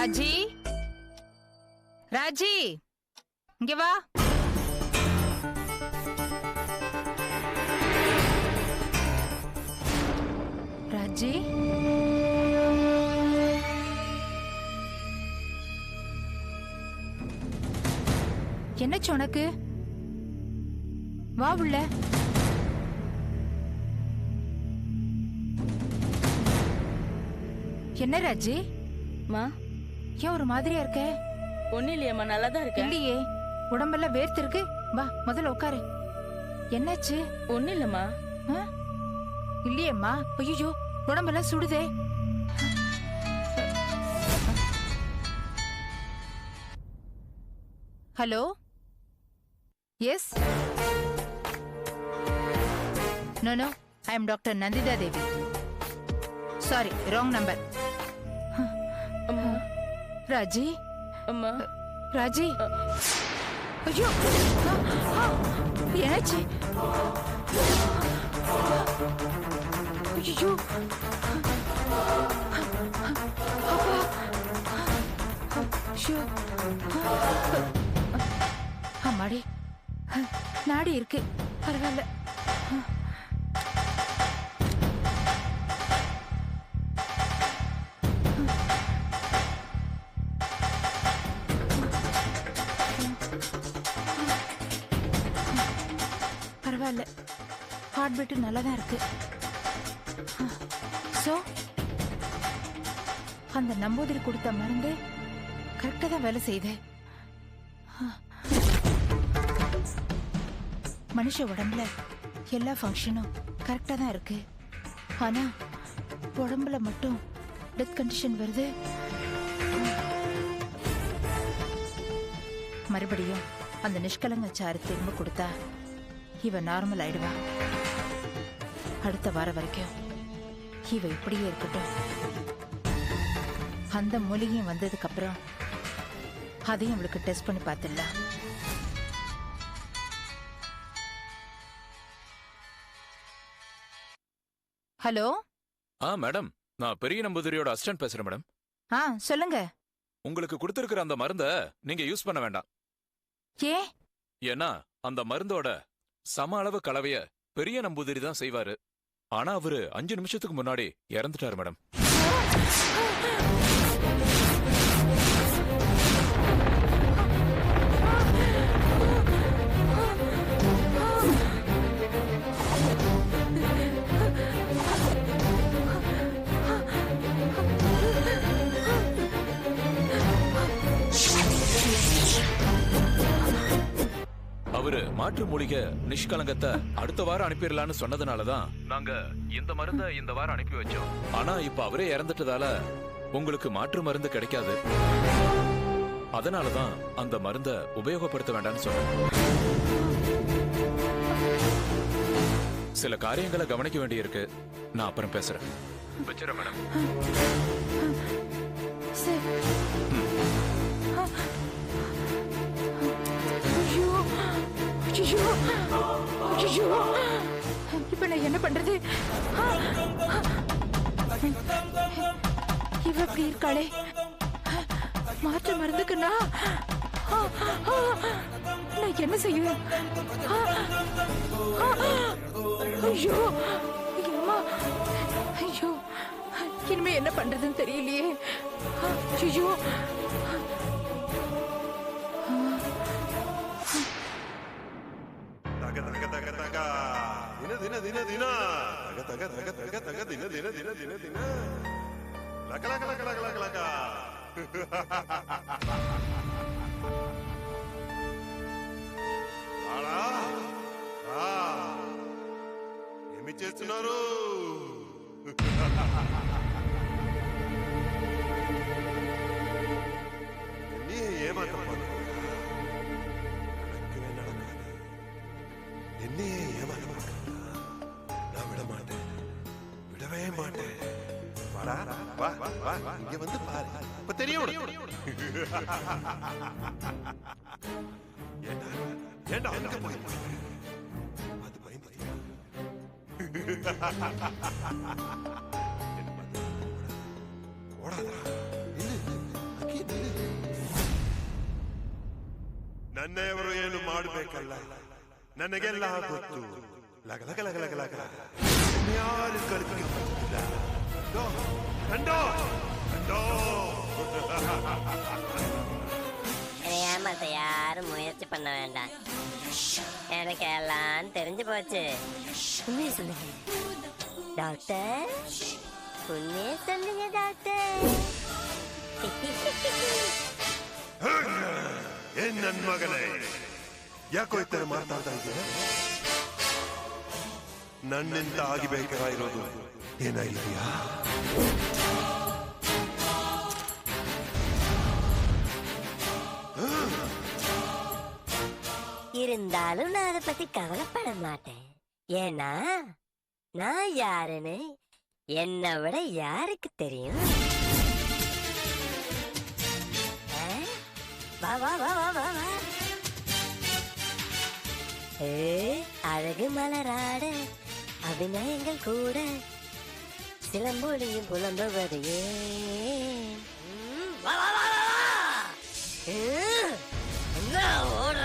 ராஜி, ராஜி, இங்க வா. ராஜி, என்னாச்சு உனக்கு? வா உள்ள. என்ன ராஜி? மா, ஏன் ஒரு மாதிரியா இருக்க? ஒண்ணு இல்லையம்மா, நல்லா தான் இருக்கேன். இல்லையே, உடம்பெல்லாம் வேர்த்து இருக்கு. வா முதல்ல உட்காரு. என்னாச்சு? ஒண்ணு இல்லம்மா. இல்லையேம்மா. ஐயோ, உடம்பெல்லாம் சுடுதே. Hello, yes. No no, I am doctor Nandita Devi. Sorry, wrong number. அம்மா, ராஜி, அம்மா, ராஜி. ஐயோ, என்னாச்சு? ஐயோ, அம்மாடி, நாடி இருக்கு. பரவாயில்ல. பரவாயில்ல, ஹார்ட் பீட் நல்லா தான் இருக்கு. சோ அந்த நம்பூதிரி கொடுத்த மருந்து கரெக்டா தான் வேலை செய்யுது. மனுஷ உடம்புல எல்லா ஃபங்க்ஷனும் கரெக்டா தான் இருக்கு. ஆனா உடம்புல மட்டும் டெத் கண்டிஷன் வருது. மறுபடியும் அந்த நிஷ்கலங்க சாறு திரும்ப கொடுத்தா இவ நார்மல் ஆயிடுவா. அடுத்த வாரம் வரைக்கும் இவ இப்படியே இருக்கட்டும். அந்த மூலிகையும் வந்ததுக்கு அப்புறம் அதையும் அவளுக்கு டெஸ்ட் பண்ணி பார்த்துடலாம். ஹலோ. மேடம், நான் பெரிய நம்பூதிரியோட அசிஸ்டன்ட் பேசுறேன் மேடம். சொல்லுங்க. உங்களுக்கு கொடுத்திருக்கிற அந்த மருந்த நீங்க யூஸ் பண்ண வேண்டாம். ஏன்னா அந்த மருந்தோட சம அளவு கலவைய பெரிய நம்பூதிரி தான் செய்வாரு. ஆனா அவரு 5 நிமிஷத்துக்கு முன்னாடி இறந்துட்டாரு மேடம். அவரு மாற்று மூலிகை நிஷ்கலங்கத்தை அடுத்த வாரம் அனுப்பிடலான்னு சொன்னதுனாலதான் நாங்க இந்த மருந்த இந்த வாரம் அனுப்பி வச்சோம். ஆனா இப்ப அவரே இறந்துட்டதால உங்களுக்கு மாற்று மருந்து கிடைக்காது. அதனாலதான் அந்த மருந்த உபயோகப்படுத்த வேண்டாம்னு சொன்னேன். சில காரியங்களை கவனிக்க வேண்டியிருக்கு. நான் அப்புறம் பேசுறேன். வச்சுறேன் மேடம். இப்ப நான் என்ன பண்றது? இவ அப்படி இருக்காளே, மாற்று மருந்துக்கு நான் என்ன செய்வேன்? ஐயோ, அம்மா, ஐயோ, இனிமே என்ன பண்றதுன்னு தெரியலையே. ஐயோ, ఏమి చేస్తున్నారు? ఏమంటారు? என்னே ஏமாத்த மாட்டேன். நான் விட மாட்டேன், விடவே மாட்டேன். வாடா, வா வா, இங்க வந்து பாரு, இப்ப தெரியும். ஏண்டா ஏண்டா அங்க போய் அது பயந்து ஓடாதா? இல்ல அங்கே ನನ್ನೆಯವರು ಏನು ಮಾಡಬೇಕಲ್ಲ, ನನಗೆಲ್ಲ ಗೊತ್ತು. ಲಗ ಲಗ ಲಗ ಲಗ ಲಗ ಯಾರು ಕಲ್ಪಿಲ್ಲ. ಕಂಡೋ ಕಂಡೋ ஏமாத்த யாரும் முயற்சி பண்ண வேண்டாம். எனக்கு எல்லாம் தெரிஞ்சு போச்சு. உண்மையை சொல்லுங்க டாக்டர், உண்மையை சொல்லுங்க டாக்டர். ಏನ್ ನನ್ ಮಗನೇ, ಯಾಕೋ ಈ ತರ ಮಾತಾಡ್ತಾ ಇದೆಯಾ? ನನ್ನಿಂದ ಆಗಿಬೇಕಾಗಿರೋದು ಏನಾಗಿದೆಯಾ? இருந்தாலும் நான் அதை பத்தி கவலைப்பட மாட்டேன். ஏன்னா நான் யாருன்னு என்னை விட யாருக்கு தெரியும்? வா வா வா வா வா வா. அழகு மலராட அபிநயங்கள் கூட சிலம்பொழியும் புலம்புவது ஏன்? வா வா வா வா வா. என்ன ஓடுற?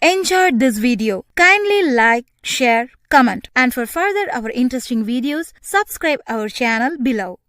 enjoyed this video, kindly like, share, comment, and for further our interesting videos, subscribe our channel below.